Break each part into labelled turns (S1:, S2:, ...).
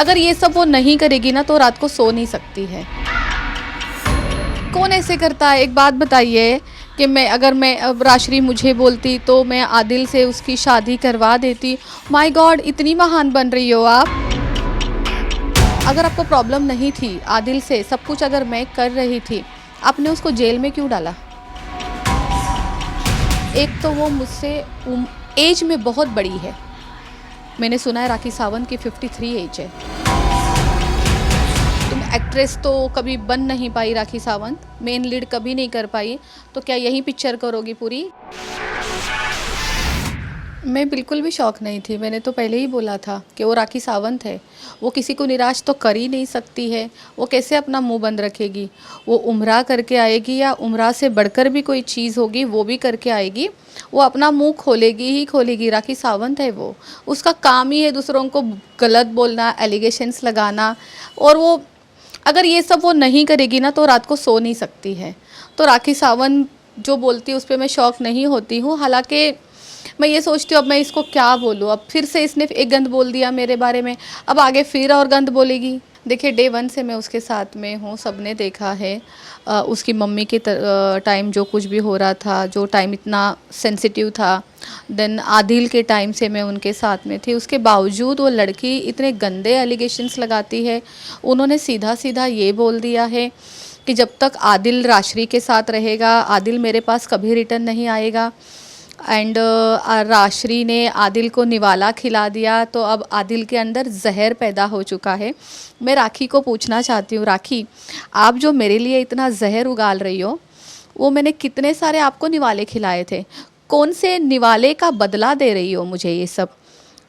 S1: अगर ये सब वो नहीं करेगी ना तो रात को सो नहीं सकती है। कौन ऐसे करता है? एक बात बताइए कि मैं अब राशि मुझे बोलती तो मैं आदिल से उसकी शादी करवा देती। माय गॉड, इतनी महान बन रही हो आप। अगर आपको प्रॉब्लम नहीं थी आदिल से, सब कुछ अगर मैं कर रही थी, आपने उसको जेल में क्यों डाला? एक तो वो मुझसे एज में बहुत बड़ी है। मैंने सुना है राखी सावंत की 53 एज है। तुम एक्ट्रेस तो कभी बन नहीं पाई राखी सावंत, मेन लीड कभी नहीं कर पाई, तो क्या यही पिक्चर करोगी पूरी? मैं बिल्कुल भी शौक नहीं थी। मैंने तो पहले ही बोला था कि वो राखी सावंत है, वो किसी को निराश तो कर ही नहीं सकती है। वो कैसे अपना मुंह बंद रखेगी? वो उम्रा करके आएगी या उम्रा से बढ़कर भी कोई चीज़ होगी वो भी करके आएगी। वो अपना मुंह खोलेगी ही खोलेगी। राखी सावंत है वो, उसका काम ही है दूसरों को गलत बोलना, एलिगेशंस लगाना। और वो अगर ये सब वो नहीं करेगी ना तो रात को सो नहीं सकती है। तो राखी सावंत जो बोलती है उस पर मैं शौक नहीं होती हूँ। हालांकि मैं ये सोचती हूँ अब मैं इसको क्या बोलूँ। अब फिर से इसने एक गंद बोल दिया मेरे बारे में, अब आगे फिर और गंद बोलेगी। देखिए, डे 1 से मैं उसके साथ में हूँ, सबने देखा है। उसकी मम्मी के टाइम जो कुछ भी हो रहा था, जो टाइम इतना सेंसिटिव था, देन आदिल के टाइम से मैं उनके साथ में थी। उसके बावजूद वो लड़की इतने गंदे एलिगेशंस लगाती है। उन्होंने सीधा सीधा ये बोल दिया है कि जब तक आदिल राशि के साथ रहेगा, आदिल मेरे पास कभी रिटर्न नहीं आएगा। एंड राशि ने आदिल को निवाला खिला दिया, तो अब आदिल के अंदर जहर पैदा हो चुका है। मैं राखी को पूछना चाहती हूँ, राखी आप जो मेरे लिए इतना जहर उगाल रही हो, वो मैंने कितने सारे आपको निवाले खिलाए थे? कौन से निवाले का बदला दे रही हो मुझे ये सब?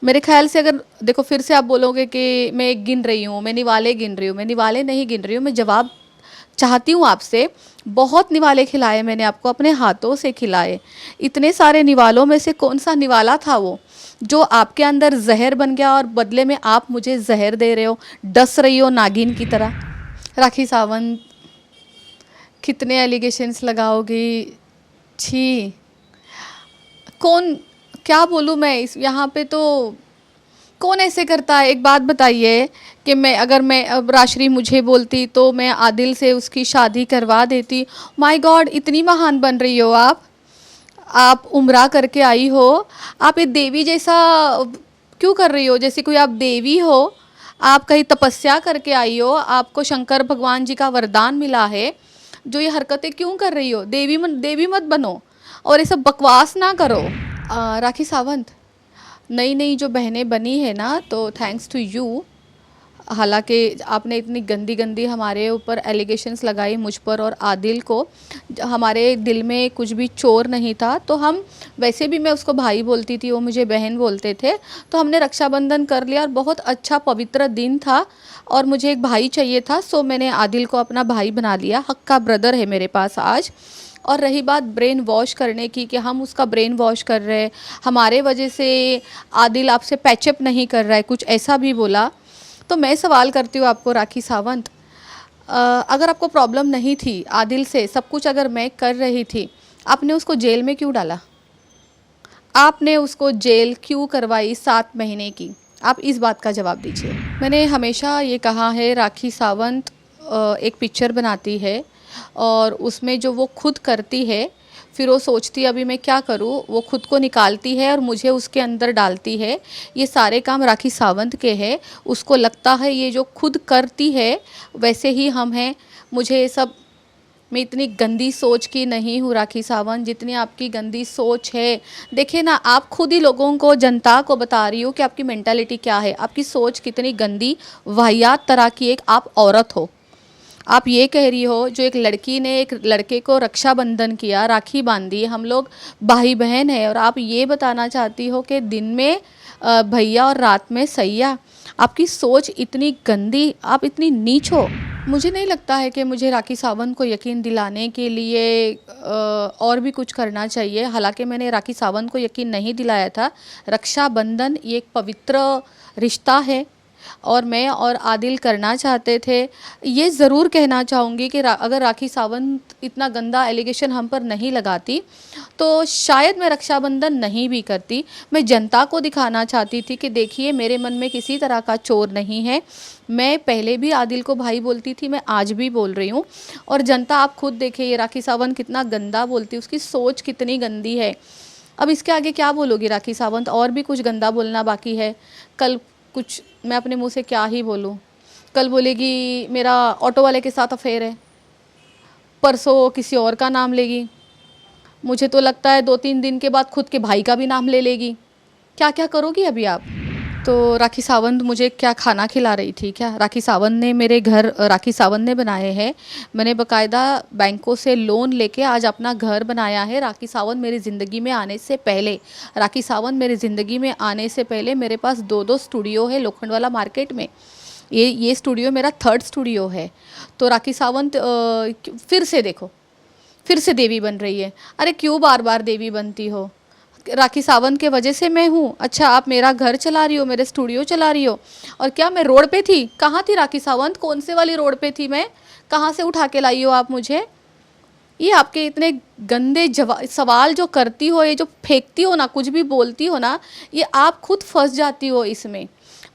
S1: मेरे ख्याल से अगर देखो फिर से आप बोलोगे कि मैं गिन रही हूँ, मैं निवाले गिन रही हूँ, मैं निवाले नहीं गिन रही हूँ। मैं जवाब चाहती हूँ आपसे। बहुत निवाले खिलाए मैंने आपको, अपने हाथों से खिलाए। इतने सारे निवालों में से कौन सा निवाला था वो जो आपके अंदर जहर बन गया और बदले में आप मुझे जहर दे रहे हो, डस रही हो नागिन की तरह? राखी सावंत, कितने एलिगेशंस लगाओगी? छी, कौन, क्या बोलूँ मैं इस यहाँ पे? तो कौन ऐसे करता है? एक बात बताइए कि मैं अब राशि मुझे बोलती तो मैं आदिल से उसकी शादी करवा देती। माय गॉड, इतनी महान बन रही हो आप उम्रा करके आई हो। आप ये देवी जैसा क्यों कर रही हो? जैसे कोई आप देवी हो, आप कहीं तपस्या करके आई हो, आपको शंकर भगवान जी का वरदान मिला है। जो ये हरकतें क्यों कर रही हो? देवी मत बनो और ये सब बकवास ना करो। राखी सावंत, नई नई जो बहनें बनी है ना, तो थैंक्स टू यू। हालांकि आपने इतनी गंदी गंदी हमारे ऊपर एलिगेशंस लगाई, मुझ पर और आदिल को। हमारे दिल में कुछ भी चोर नहीं था, तो हम वैसे भी, मैं उसको भाई बोलती थी, वो मुझे बहन बोलते थे, तो हमने रक्षाबंधन कर लिया और बहुत अच्छा पवित्र दिन था और मुझे एक भाई चाहिए था, सो मैंने आदिल को अपना भाई बना लिया। हक का ब्रदर है मेरे पास आज। और रही बात ब्रेन वॉश करने की कि हम उसका ब्रेन वॉश कर रहे हैं, हमारे वजह से आदिल आपसे पैचअप नहीं कर रहा है, कुछ ऐसा भी बोला। तो मैं सवाल करती हूँ आपको राखी सावंत, अगर आपको प्रॉब्लम नहीं थी आदिल से, सब कुछ अगर मैं कर रही थी, आपने उसको जेल में क्यों डाला? आपने उसको जेल क्यों करवाई 7 महीने की? आप इस बात का जवाब दीजिए। मैंने हमेशा ये कहा है, राखी सावंत एक पिक्चर बनाती है और उसमें जो वो खुद करती है, फिर वो सोचती है अभी मैं क्या करूँ, वो खुद को निकालती है और मुझे उसके अंदर डालती है। ये सारे काम राखी सावंत के हैं। उसको लगता है ये जो खुद करती है वैसे ही हम हैं। मुझे ये सब, मैं इतनी गंदी सोच की नहीं हूँ राखी सावंत जितनी आपकी गंदी सोच है। देखिए ना, आप खुद ही लोगों को, जनता को बता रही हो कि आपकी मेंटालिटी क्या है, आपकी सोच कितनी गंदी वाहियात तरह की एक आप औरत हो। आप ये कह रही हो, जो एक लड़की ने एक लड़के को रक्षाबंधन किया, राखी बांधी, हम लोग भाई बहन हैं, और आप ये बताना चाहती हो कि दिन में भैया और रात में सैया। आपकी सोच इतनी गंदी, आप इतनी नीच हो। मुझे नहीं लगता है कि मुझे राखी सावंत को यकीन दिलाने के लिए और भी कुछ करना चाहिए। हालांकि मैंने राखी सावंत को यकीन नहीं दिलाया था। रक्षाबंधन ये एक पवित्र रिश्ता है, और मैं और आदिल करना चाहते थे। ये ज़रूर कहना चाहूँगी कि अगर राखी सावंत इतना गंदा एलिगेशन हम पर नहीं लगाती तो शायद मैं रक्षाबंधन नहीं भी करती। मैं जनता को दिखाना चाहती थी कि देखिए मेरे मन में किसी तरह का चोर नहीं है। मैं पहले भी आदिल को भाई बोलती थी, मैं आज भी बोल रही हूँ। और जनता आप खुद देखिए ये राखी सावंत कितना गंदा बोलती है, उसकी सोच कितनी गंदी है। अब इसके आगे क्या बोलोगी राखी सावंत? और भी कुछ गंदा बोलना बाकी है। कल कुछ मैं अपने मुंह से क्या ही बोलूँ। कल बोलेगी मेरा ऑटो वाले के साथ अफेयर है, परसों किसी और का नाम लेगी, मुझे तो लगता है 2-3 दिन के बाद खुद के भाई का भी नाम ले लेगी। क्या क्या करोगी अभी आप? तो राखी सावंत मुझे क्या खाना खिला रही थी क्या? राखी सावंत ने मेरे घर राखी सावंत ने बनाए हैं। मैंने बकायदा बैंकों से लोन लेके आज अपना घर बनाया है। राखी सावंत मेरी ज़िंदगी में आने से पहले राखी सावंत मेरी ज़िंदगी में आने से पहले मेरे पास 2-2 स्टूडियो है लोखंडवाला मार्केट में। ये स्टूडियो मेरा 3rd स्टूडियो है। तो राखी सावंत फिर से देखो, फिर से देवी बन रही है। अरे क्यों बार बार देवी बनती हो? राखी सावंत के वजह से मैं हूँ। अच्छा आप मेरा घर चला रही हो, मेरे स्टूडियो चला रही हो। और क्या मैं रोड पे थी? कहाँ थी राखी सावंत? कौन से वाली रोड पे थी मैं? कहाँ से उठा के लाई हो आप मुझे? ये आपके इतने गंदे सवाल जो करती हो, ये जो फेंकती हो ना, कुछ भी बोलती हो ना, ये आप खुद फंस जाती हो इसमें।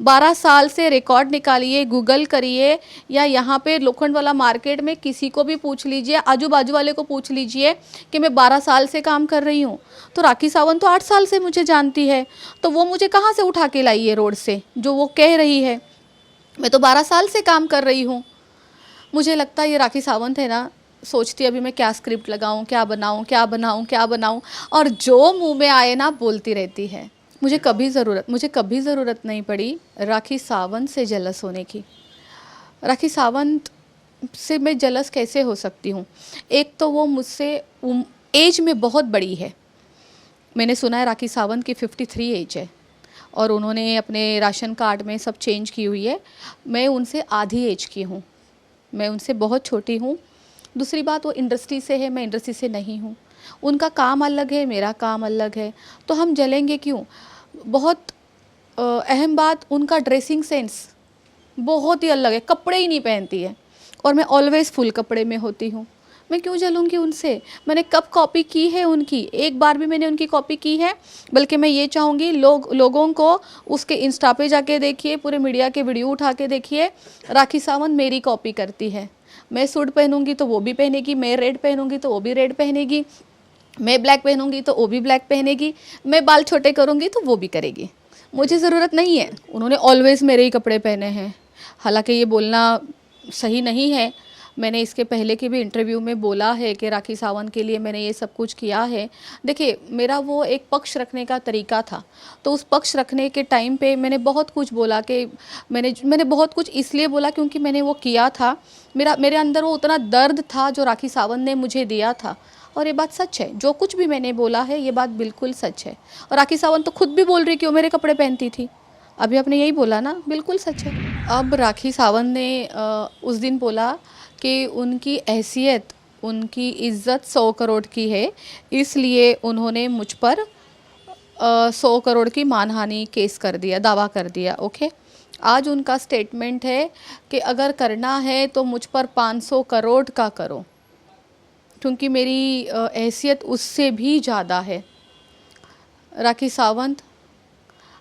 S1: 12 साल से रिकॉर्ड निकालिए, गूगल करिए, या यहाँ पे लोखंडवाला मार्केट में किसी को भी पूछ लीजिए, आजू बाजू वाले को पूछ लीजिए कि मैं 12 साल से काम कर रही हूँ। तो राखी सावंत तो 8 साल से मुझे जानती है, तो वो मुझे कहाँ से उठा के लाई है रोड से जो वो कह रही है? मैं तो 12 साल से काम कर रही हूँ। मुझे लगता है ये राखी सावंत है ना, सोचती अभी मैं क्या स्क्रिप्ट लगाऊं, क्या बनाऊं, क्या बनाऊं, क्या बनाऊं, और जो मुंह में आए ना बोलती रहती है। मुझे कभी ज़रूरत नहीं पड़ी राखी सावंत से जलस होने की। राखी सावंत से मैं जलस कैसे हो सकती हूँ? एक तो वो मुझसे एज में बहुत बड़ी है। मैंने सुना है राखी सावंत की 53 एज है और उन्होंने अपने राशन कार्ड में सब चेंज की हुई है। मैं उनसे आधी एज की हूँ, मैं उनसे बहुत छोटी हूँ। दूसरी बात, वो इंडस्ट्री से है, मैं इंडस्ट्री से नहीं हूँ। उनका काम अलग है, मेरा काम अलग है, तो हम जलेंगे क्यों? बहुत अहम बात, उनका ड्रेसिंग सेंस बहुत ही अलग है, कपड़े ही नहीं पहनती है और मैं ऑलवेज़ फुल कपड़े में होती हूँ। मैं क्यों जलूँगी उनसे? मैंने कब कॉपी की है उनकी? एक बार भी मैंने उनकी कॉपी की है? बल्कि मैं ये चाहूँगी लोगों को उसके इंस्टा पे जाके देखिए, पूरे मीडिया के वीडियो उठा के देखिए, राखी सावंत मेरी कॉपी करती है। मैं सूट पहनूंगी तो वो भी पहनेगी, मैं रेड पहनूंगी तो वो भी रेड पहनेगी, मैं ब्लैक पहनूंगी तो वो भी ब्लैक पहनेगी, मैं बाल छोटे करूंगी तो वो भी करेगी। मुझे ज़रूरत नहीं है। उन्होंने ऑलवेज़ मेरे ही कपड़े पहने हैं। हालांकि ये बोलना सही नहीं है, मैंने इसके पहले के भी इंटरव्यू में बोला है कि राखी सावंत के लिए मैंने ये सब कुछ किया है। देखिए मेरा वो एक पक्ष रखने का तरीका था, तो उस पक्ष रखने के टाइम पे मैंने बहुत कुछ बोला कि मैंने बहुत कुछ इसलिए बोला क्योंकि मैंने वो किया था। मेरे अंदर वो उतना दर्द था जो राखी सावंत ने मुझे दिया था, और ये बात सच है। जो कुछ भी मैंने बोला है ये बात बिल्कुल सच है। और राखी सावंत तो खुद भी बोल रही कि वो मेरे कपड़े पहनती थी। अभी आपने यही बोला ना, बिल्कुल सच है। अब राखी सावंत ने उस दिन बोला कि उनकी हैसियत, उनकी इज़्ज़त 100 करोड़ की है, इसलिए उन्होंने मुझ पर 100 करोड़ की मानहानि केस कर दिया, दावा कर दिया। ओके, आज उनका स्टेटमेंट है कि अगर करना है तो मुझ पर 500 करोड़ का करो, क्योंकि मेरी हैसियत उससे भी ज़्यादा है। राखी सावंत,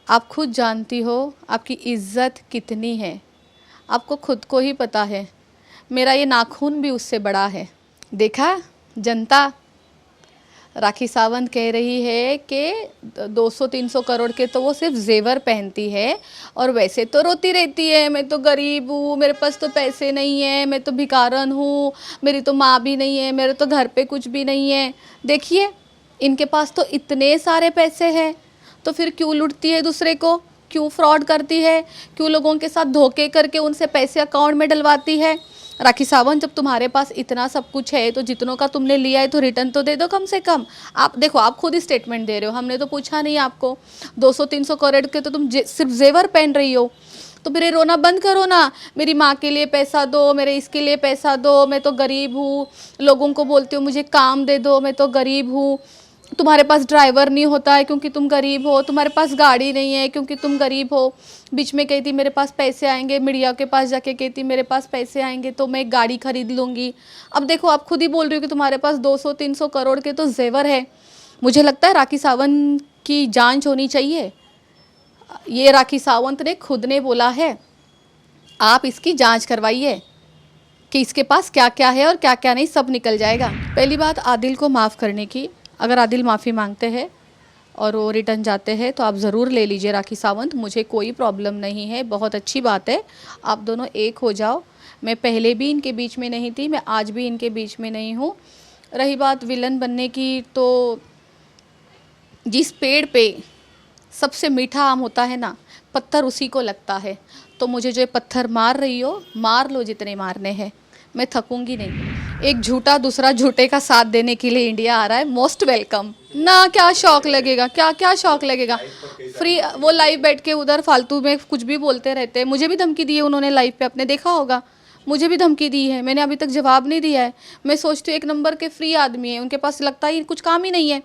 S1: आप खुद जानती हो आपकी इज़्ज़त कितनी है, आपको खुद को ही पता है। मेरा ये नाखून भी उससे बड़ा है। देखा जनता, राखी सावंत कह रही है कि 200-300 करोड़ के तो वो सिर्फ जेवर पहनती है, और वैसे तो रोती रहती है, मैं तो गरीब हूँ, मेरे पास तो पैसे नहीं है, मैं तो भिखारन हूँ, मेरी तो माँ भी नहीं है, मेरे तो घर पे कुछ भी नहीं है। देखिए इनके पास तो इतने सारे पैसे हैं, तो फिर क्यों लूटती है दूसरे को, क्यों फ्रॉड करती है, क्यों लोगों के साथ धोखे करके उनसे पैसे अकाउंट में डलवाती है। राखी सावंत, जब तुम्हारे पास इतना सब कुछ है तो जितनों का तुमने लिया है तो रिटर्न तो दे दो कम से कम। आप देखो, आप खुद ही स्टेटमेंट दे रहे हो, हमने तो पूछा नहीं आपको। 200-300 करोड़ के तो तुम सिर्फ जेवर पहन रही हो, तो फिर रोना बंद करो ना, मेरी माँ के लिए पैसा दो, मेरे इसके लिए पैसा दो, मैं तो गरीब हूँ, लोगों को बोलते हो मुझे काम दे दो, मैं तो गरीब हूँ। तुम्हारे पास ड्राइवर नहीं होता है क्योंकि तुम गरीब हो, तुम्हारे पास गाड़ी नहीं है क्योंकि तुम गरीब हो। बीच में कहती मेरे पास पैसे आएंगे, मीडिया के पास जाके कहती मेरे पास पैसे आएंगे तो मैं एक गाड़ी खरीद लूँगी। अब देखो आप खुद ही बोल रही हो कि तुम्हारे पास 200-300 करोड़ के तो जेवर है। मुझे लगता है राखी सावंत की जांच होनी चाहिए। ये राखी सावंत ने खुद ने बोला है, आप इसकी जांच करवाइए कि इसके पास क्या क्या है और क्या क्या नहीं, सब निकल जाएगा। पहली बात आदिल को माफ़ करने की, अगर आदिल माफ़ी मांगते हैं और वो रिटर्न जाते हैं तो आप ज़रूर ले लीजिए राखी सावंत, मुझे कोई प्रॉब्लम नहीं है, बहुत अच्छी बात है। आप दोनों एक हो जाओ। मैं पहले भी इनके बीच में नहीं थी, मैं आज भी इनके बीच में नहीं हूँ। रही बात विलन बनने की, तो जिस पेड़ पे सबसे मीठा आम होता है ना, पत्थर उसी को लगता है। तो मुझे जो पत्थर मार रही हो, मार लो जितने मारने हैं, मैं थकूंगी नहीं। एक झूठा दूसरा झूठे का साथ देने के लिए इंडिया आ रहा है, मोस्ट वेलकम ना। क्या शौक लगेगा, क्या क्या शौक लगेगा। फ्री वो लाइव बैठ के उधर फालतू में कुछ भी बोलते रहते हैं। मुझे भी धमकी दी है उन्होंने लाइव पे, आपने देखा होगा, मुझे भी धमकी दी है, मैंने अभी तक जवाब नहीं दिया है। मैं सोचती हूँ एक नंबर के फ्री आदमी है, उनके पास लगता ही कुछ काम ही नहीं है।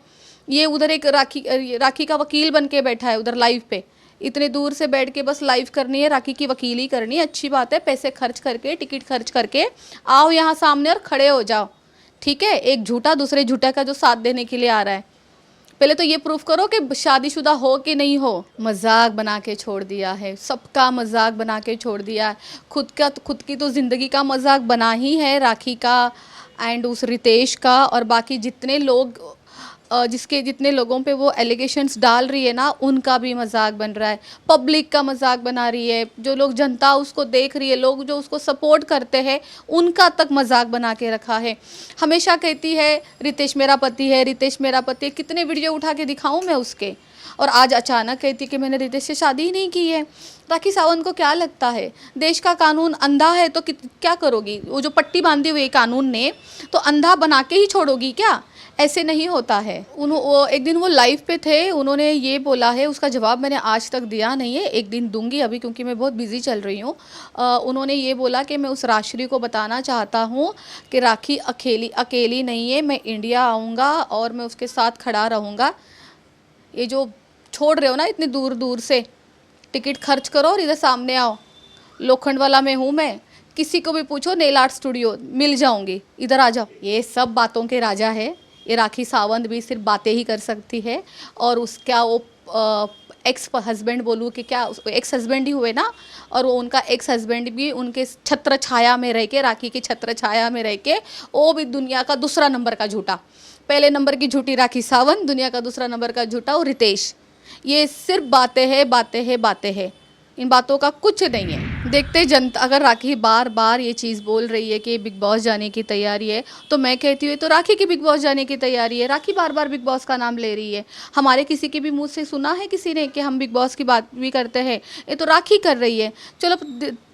S1: ये उधर एक राखी का वकील बन के बैठा है उधर लाइव पे, इतने दूर से बैठ के बस लाइव करनी है, राखी की वकीली करनी है। अच्छी बात है, पैसे खर्च करके, टिकट खर्च करके आओ यहाँ सामने और खड़े हो जाओ, ठीक है। एक झूठा दूसरे झूठा का जो साथ देने के लिए आ रहा है, पहले तो ये प्रूफ करो कि शादीशुदा हो कि नहीं हो। मजाक बना के छोड़ दिया है, सबका मजाक बना के छोड़ दिया है। खुद की तो ज़िंदगी का मजाक बना ही है, राखी का एंड उस रितेश का, और बाकी जितने लोग जिसके जितने लोगों पे वो एलिगेशंस डाल रही है ना, उनका भी मजाक बन रहा है। पब्लिक का मजाक बना रही है, जो लोग जनता उसको देख रही है, लोग जो उसको सपोर्ट करते हैं, उनका तक मजाक बना के रखा है। हमेशा कहती है रितेश मेरा पति है, रितेश मेरा पति है, कितने वीडियो उठा के दिखाऊं मैं उसके। और आज अचानक कहती कि मैंने रितेश से शादी ही नहीं की है। राखी सावंत को क्या लगता है देश का कानून अंधा है तो क्या करोगी? वो जो पट्टी बांधी हुई कानून ने, तो अंधा बना के ही छोड़ोगी क्या? ऐसे नहीं होता है। वो एक दिन वो लाइव पे थे, उन्होंने ये बोला है, उसका जवाब मैंने आज तक दिया नहीं है, एक दिन दूंगी अभी क्योंकि मैं बहुत बिजी चल रही हूँ। उन्होंने ये बोला कि मैं उस राष्ट्रीय को बताना चाहता हूँ कि राखी अकेली नहीं है, मैं इंडिया आऊँगा और मैं उसके साथ खड़ा रहूँगा। ये जो छोड़ रहे हो ना इतनी दूर दूर से, टिकट खर्च करो और इधर सामने आओ। लोखंड वाला में हूँ मैं, किसी को भी पूछो नेल आर्ट स्टूडियो मिल जाऊंगी, इधर आ जाओ। ये सब बातों के राजा है। ये राखी सावंत भी सिर्फ बातें ही कर सकती है, और उसका वो एक्स हस्बैंड बोलूँ कि क्या, एक्स हस्बैंड ही हुए ना, और वो उनका एक्स हस्बैंड भी उनके छत्र छाया में रह के, राखी की छत्र छाया में रह के, वो भी दुनिया का दूसरा नंबर का झूठा। पहले नंबर की झूठी राखी सावंत, दुनिया का दूसरा नंबर का झूठा वो रितेश। ये सिर्फ बातें हैं, बातें हैं, बातें हैं, इन बातों का कुछ नहीं है। देखते जनता, अगर राखी बार बार ये चीज़ बोल रही है कि बिग बॉस जाने की तैयारी है, तो मैं कहती हूँ तो राखी की बिग बॉस जाने की तैयारी है। राखी बार बार बिग बॉस का नाम ले रही है। हमारे किसी के भी मुंह से सुना है किसी ने कि हम बिग बॉस की बात भी करते हैं? ये तो राखी कर रही है। चलो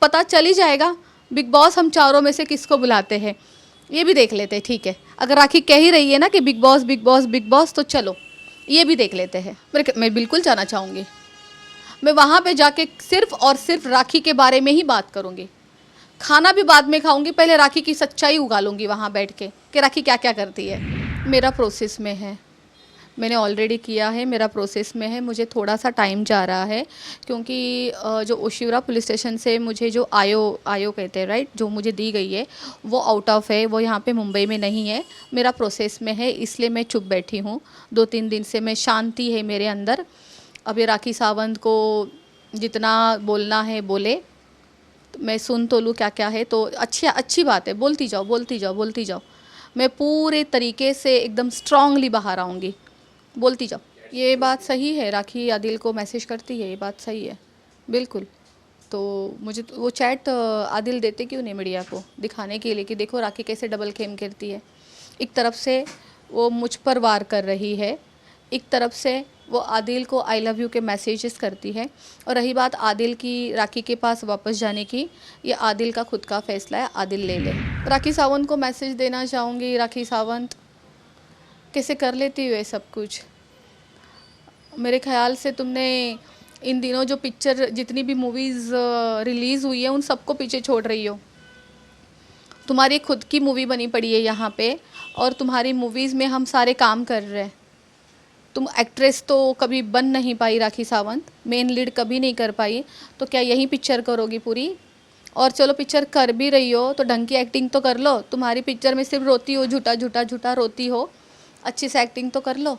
S1: पता चल ही जाएगा बिग बॉस हम चारों में से किसको बुलाते हैं, ये भी देख लेते हैं, ठीक है। अगर राखी कह ही रही है ना कि big boss big boss big boss, तो चलो ये भी देख लेते हैं। मैं बिल्कुल जाना चाहूँगी। मैं वहाँ पे जाके सिर्फ और सिर्फ राखी के बारे में ही बात करूँगी। खाना भी बाद में खाऊंगी, पहले राखी की सच्चाई उगालूंगी वहाँ बैठ के कि राखी क्या क्या करती है। मेरा प्रोसेस में है, मैंने ऑलरेडी किया है, मेरा प्रोसेस में है। मुझे थोड़ा सा टाइम जा रहा है क्योंकि जो ओशिवरा पुलिस स्टेशन से मुझे जो आयो कहते हैं राइट, जो मुझे दी गई है वो आउट ऑफ है, वो यहाँ पे मुंबई में नहीं है, मेरा प्रोसेस में है, इसलिए मैं चुप बैठी हूँ। 2-3 दिन से मैं शांति है मेरे अंदर। अब ये राखी सावंत को जितना बोलना है बोले, तो मैं सुन तो लूँ क्या क्या है। तो अच्छी बात है, बोलती जाओ बोलती जाओ बोलती जाओ। मैं पूरे तरीके से एकदम स्ट्रांगली बाहर आऊँगी, बोलती जाओ। ये बात सही है, राखी आदिल को मैसेज करती है, ये बात सही है बिल्कुल। तो मुझे तो वो चैट आदिल देते क्यों नहीं मीडिया को दिखाने के लिए कि देखो राखी कैसे डबल खेम करती है। एक तरफ से वो मुझ पर वार कर रही है, एक तरफ से वो आदिल को आई लव यू के मैसेजेस करती है। और रही बात आदिल की राखी के पास वापस जाने की, ये आदिल का खुद का फैसला है, आदिल ले ले। राखी सावंत को मैसेज देना चाहूँगी, राखी सावंत कैसे कर लेती हो ये सब कुछ? मेरे ख्याल से तुमने इन दिनों जो पिक्चर जितनी भी मूवीज़ रिलीज़ हुई है उन सबको पीछे छोड़ रही हो। तुम्हारी खुद की मूवी बनी पड़ी है यहाँ पे, और तुम्हारी मूवीज़ में हम सारे काम कर रहे हैं। तुम एक्ट्रेस तो कभी बन नहीं पाई राखी सावंत, मेन लीड कभी नहीं कर पाई, तो क्या यही पिक्चर करोगी पूरी? और चलो पिक्चर कर भी रही हो तो ढंग की एक्टिंग तो कर लो। तुम्हारी पिक्चर में सिर्फ रोती हो, झूठा झूठा झूठा रोती हो, अच्छी से एक्टिंग तो कर लो।